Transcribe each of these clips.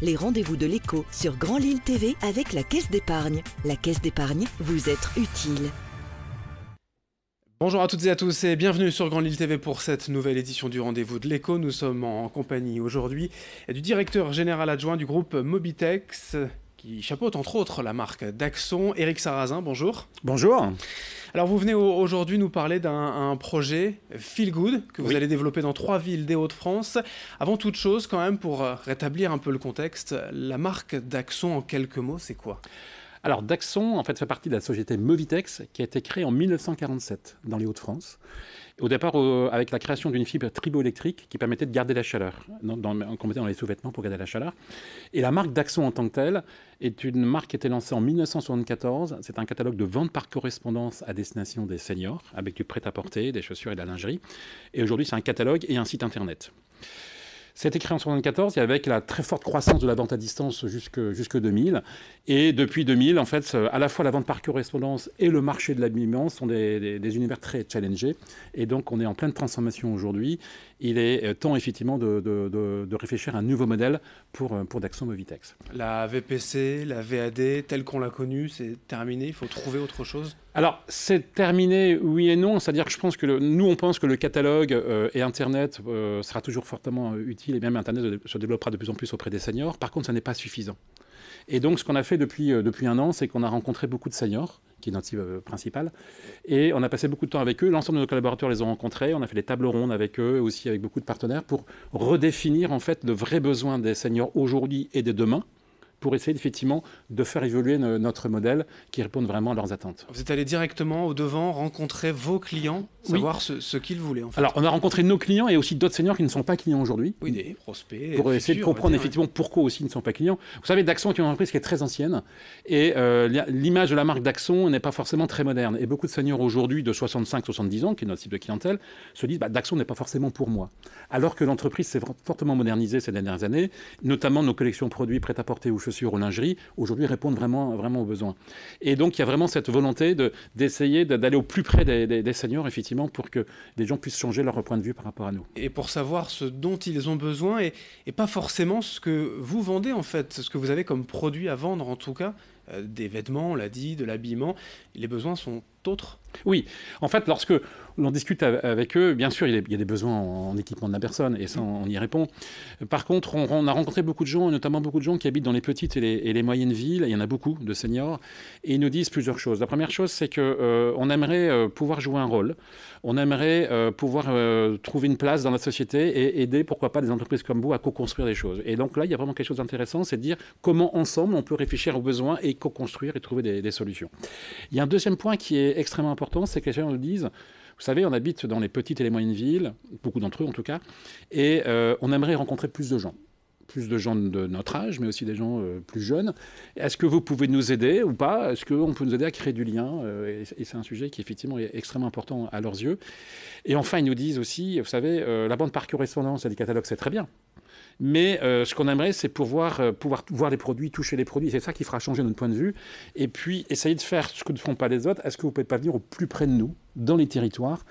les rendez-vous de l'écho sur Grand Lille TV avec la Caisse d'épargne. La Caisse d'épargne, vous être utile. Bonjour à toutes et à tous et bienvenue sur Grand Lille TV pour cette nouvelle édition du Rendez-vous de l'écho. Nous sommes en compagnie aujourd'hui du directeur général adjoint du groupe Mobitex qui chapeaute entre autres la marque Daxon, Éric Sarrazin. Bonjour. Bonjour. Alors vous venez aujourd'hui nous parler d'un projet Feel Good que vous allez développer dans 3 villes des Hauts-de-France. Avant toute chose quand même, pour rétablir un peu le contexte, la marque Daxon en quelques mots, c'est quoi ? Alors Daxon en fait fait partie de la société Mobitex qui a été créée en 1947 dans les Hauts-de-France. Au départ avec la création d'une fibre triboélectrique qui permettait de garder la chaleur, qu'on mettait dans les sous-vêtements pour garder la chaleur. Et la marque Daxon en tant que telle est une marque qui a été lancée en 1974. C'est un catalogue de vente par correspondance à destination des seniors avec du prêt-à-porter, des chaussures et de la lingerie. Et aujourd'hui c'est un catalogue et un site internet. C'était créé en 1974 et avec la très forte croissance de la vente à distance jusque 2000. Et depuis 2000, en fait, à la fois la vente par correspondance et le marché de l'habillement sont des univers très challengés. Et donc, on est en pleine transformation aujourd'hui. Il est temps, effectivement, de réfléchir à un nouveau modèle pour Daxon Mobitex. La VPC, la VAD, telle qu'on l'a connue, c'est terminé. Il faut trouver autre chose ? Alors, c'est terminé, oui et non. C'est-à-dire que je pense que nous, on pense que le catalogue et Internet sera toujours fortement utile et même Internet se développera de plus en plus auprès des seniors. Par contre, ça n'est pas suffisant. Et donc, ce qu'on a fait depuis un an, c'est qu'on a rencontré beaucoup de seniors, qui est notre cible principale, et on a passé beaucoup de temps avec eux. L'ensemble de nos collaborateurs les ont rencontrés. On a fait des tables rondes avec eux, aussi avec beaucoup de partenaires, pour redéfinir en fait le vrai besoin des seniors aujourd'hui et de demain, pour essayer effectivement de faire évoluer notre modèle qui réponde vraiment à leurs attentes. Vous êtes allé directement au-devant, rencontrer vos clients, savoir ce qu'ils voulaient en fait. Alors on a rencontré nos clients et aussi d'autres seniors qui ne sont pas clients aujourd'hui. Oui, des prospects. Pour essayer de comprendre effectivement pourquoi aussi ils ne sont pas clients. Vous savez, Daxon est une entreprise qui est très ancienne et l'image de la marque Daxon n'est pas forcément très moderne. Et beaucoup de seniors aujourd'hui de 65-70 ans, qui est notre cible de clientèle, se disent Daxon n'est pas forcément pour moi. Alors que l'entreprise s'est fortement modernisée ces dernières années, notamment nos collections de produits prêt-à-porter ou chaussures ou lingerie, aujourd'hui répondent vraiment aux besoins. Et donc, il y a vraiment cette volonté d'essayer d'aller au plus près des seniors, effectivement, pour que les gens puissent changer leur point de vue par rapport à nous. Et pour savoir ce dont ils ont besoin et pas forcément ce que vous vendez, en fait, ce que vous avez comme produit à vendre, en tout cas, des vêtements, on l'a dit, de l'habillement, les besoins sont autres. Oui, en fait, lorsque l'on discute avec eux, bien sûr, il y a des besoins en équipement de la personne, et ça, on y répond. Par contre, on a rencontré beaucoup de gens, et notamment beaucoup de gens qui habitent dans les petites et les moyennes villes. Il y en a beaucoup de seniors, et ils nous disent plusieurs choses. La première chose, c'est qu'on aimerait pouvoir jouer un rôle. On aimerait pouvoir trouver une place dans la société et aider, pourquoi pas, des entreprises comme vous à co-construire des choses. Et donc là, il y a vraiment quelque chose d'intéressant, c'est de dire comment ensemble on peut réfléchir aux besoins et co-construire et trouver des solutions. Il y a un deuxième point qui est extrêmement important, c'est que les gens nous disent, vous savez, on habite dans les petites et les moyennes villes, beaucoup d'entre eux en tout cas, et on aimerait rencontrer plus de gens de notre âge, mais aussi des gens plus jeunes. Est-ce que vous pouvez nous aider ou pas ? Est-ce qu'on peut nous aider à créer du lien ? Et c'est un sujet qui effectivement est extrêmement important à leurs yeux. Et enfin, ils nous disent aussi, vous savez, la vente par correspondance et les catalogues, c'est très bien. Mais ce qu'on aimerait, c'est pouvoir voir les produits, toucher les produits. C'est ça qui fera changer notre point de vue. Et puis, essayer de faire ce que ne font pas les autres. Est-ce que vous ne pouvez pas venir au plus près de nous, dans les territoires,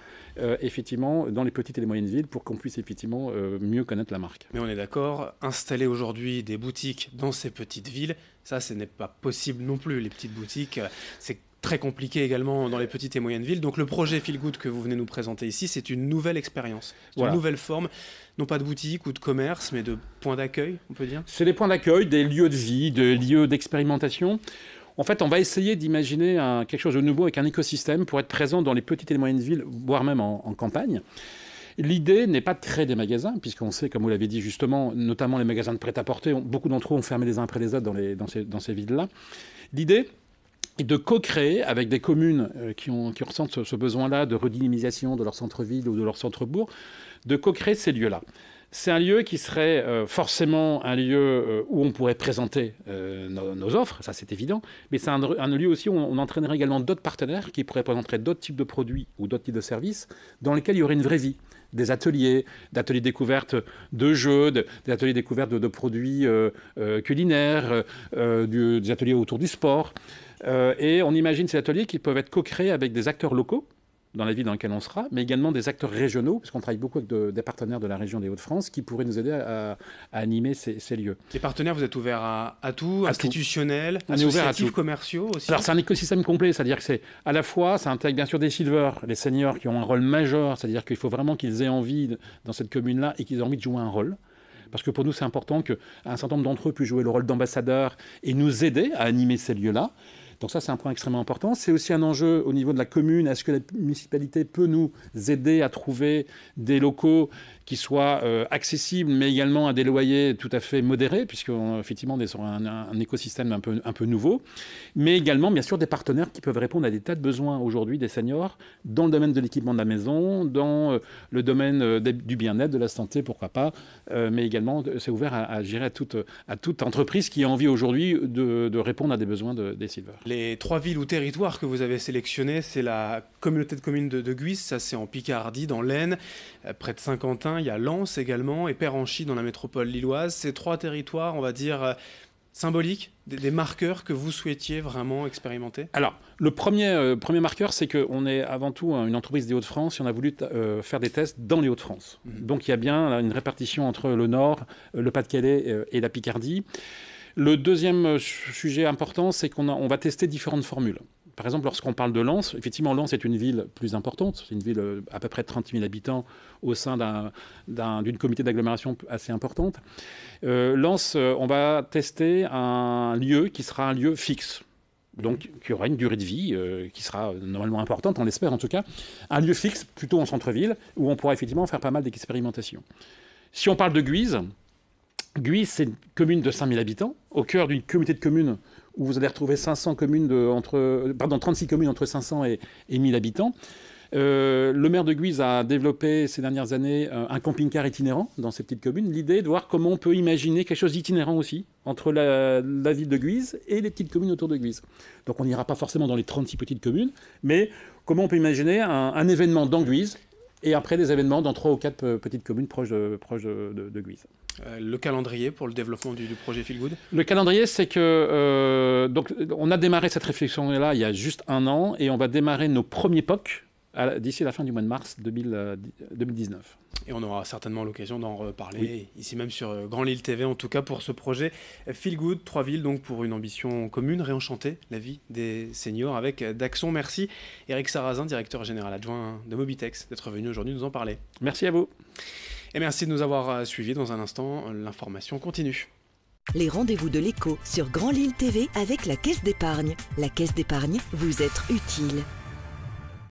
effectivement, dans les petites et les moyennes villes, pour qu'on puisse effectivement mieux connaître la marque. Mais on est d'accord, installer aujourd'hui des boutiques dans ces petites villes, ça, ce n'est pas possible non plus. Les petites boutiques, c'est très compliqué également dans les petites et moyennes villes. Donc le projet Feel Good que vous venez nous présenter ici, c'est une nouvelle expérience, une nouvelle forme, non pas de boutique ou de commerce, mais de points d'accueil, on peut dire. C'est des points d'accueil, des lieux de vie, des lieux d'expérimentation. En fait, on va essayer d'imaginer quelque chose de nouveau avec un écosystème pour être présent dans les petites et les moyennes villes, voire même en campagne. L'idée n'est pas de créer des magasins, puisqu'on sait, comme vous l'avez dit justement, notamment les magasins de prêt-à-porter, beaucoup d'entre eux ont fermé les uns après les autres dans ces villes-là. L'idée est de co-créer avec des communes qui ressentent ce besoin-là de redynamisation de leur centre-ville ou de leur centre-bourg, de co-créer ces lieux-là. C'est un lieu qui serait forcément un lieu où on pourrait présenter nos offres, ça c'est évident, mais c'est un lieu aussi où on entraînerait également d'autres partenaires qui pourraient présenter d'autres types de produits ou d'autres types de services dans lesquels il y aurait une vraie vie. Des ateliers découvertes de jeux, des ateliers découvertes de produits culinaires, des ateliers autour du sport. Et on imagine ces ateliers qui peuvent être co-créés avec des acteurs locaux dans la ville dans laquelle on sera, mais également des acteurs régionaux, parce qu'on travaille beaucoup avec des partenaires de la région des Hauts-de-France qui pourraient nous aider à animer ces lieux. Les partenaires, vous êtes ouverts à tout, institutionnels, on est ouvert à associatifs, tout. commerciaux aussi. Alors c'est un écosystème complet, c'est-à-dire que c'est à la fois, ça intègre bien sûr des silvers, les seniors qui ont un rôle majeur, c'est-à-dire qu'il faut vraiment qu'ils aient envie dans cette commune-là et qu'ils aient envie de jouer un rôle. Parce que pour nous, c'est important qu'un certain nombre d'entre eux puissent jouer le rôle d'ambassadeur et nous aider à animer ces lieux-là. Donc ça, c'est un point extrêmement important. C'est aussi un enjeu au niveau de la commune. Est-ce que la municipalité peut nous aider à trouver des locaux qui soient accessibles, mais également à des loyers tout à fait modérés, puisqu'effectivement, on est sur un écosystème un peu nouveau. Mais également, bien sûr, des partenaires qui peuvent répondre à des tas de besoins aujourd'hui des seniors dans le domaine de l'équipement de la maison, dans le domaine du bien-être, de la santé, pourquoi pas. Mais également, c'est ouvert à toute entreprise qui a envie aujourd'hui de répondre à des besoins des silvers. Les 3 villes ou territoires que vous avez sélectionnés, c'est la communauté de communes de Guise, ça c'est en Picardie, dans l'Aisne, près de Saint-Quentin, il y a Lens également, et Péranchy dans la métropole lilloise. Ces 3 territoires, on va dire, symboliques, des marqueurs que vous souhaitiez vraiment expérimenter? Alors, le premier marqueur, c'est qu'on est avant tout une entreprise des Hauts-de-France et on a voulu faire des tests dans les Hauts-de-France. Donc il y a bien une répartition entre le Nord, le Pas-de-Calais et la Picardie. Le deuxième sujet important, c'est qu'on va tester différentes formules. Par exemple, lorsqu'on parle de Lens, effectivement, Lens est une ville plus importante. C'est une ville à peu près de 30 000 habitants au sein d'une communauté d'agglomération assez importante. Lens, on va tester un lieu qui sera un lieu fixe. Donc, qui aura une durée de vie qui sera normalement importante, on l'espère en tout cas. Un lieu fixe, plutôt en centre-ville, où on pourra effectivement faire pas mal d'expérimentations. Si on parle de Guise, c'est une commune de 5000 habitants, au cœur d'une communauté de communes où vous allez retrouver 36 communes entre 500 et 1000 habitants. Le maire de Guise a développé ces dernières années un camping-car itinérant dans ces petites communes. L'idée est de voir comment on peut imaginer quelque chose d'itinérant aussi entre la ville de Guise et les petites communes autour de Guise. Donc on n'ira pas forcément dans les 36 petites communes, mais comment on peut imaginer un événement dans Guise et après des événements dans 3 ou 4 petites communes proches de Guise. Le calendrier pour le développement du projet Feel Good? Le calendrier, c'est que donc, on a démarré cette réflexion-là il y a juste 1 an et on va démarrer nos premiers POC d'ici la fin du mois de mars 2019. Et on aura certainement l'occasion d'en reparler, oui, ici même sur Grand Lille TV, en tout cas pour ce projet Feel Good, 3 villes, donc pour une ambition commune, réenchanter la vie des seniors avec Daxon. Merci Eric Sarrazin, directeur général adjoint de Mobitex, d'être venu aujourd'hui nous en parler. Merci à vous. Et merci de nous avoir suivis. Dans un instant, l'information continue. Les rendez-vous de l'écho sur Grand Lille TV avec la Caisse d'épargne. La Caisse d'épargne, vous être utile.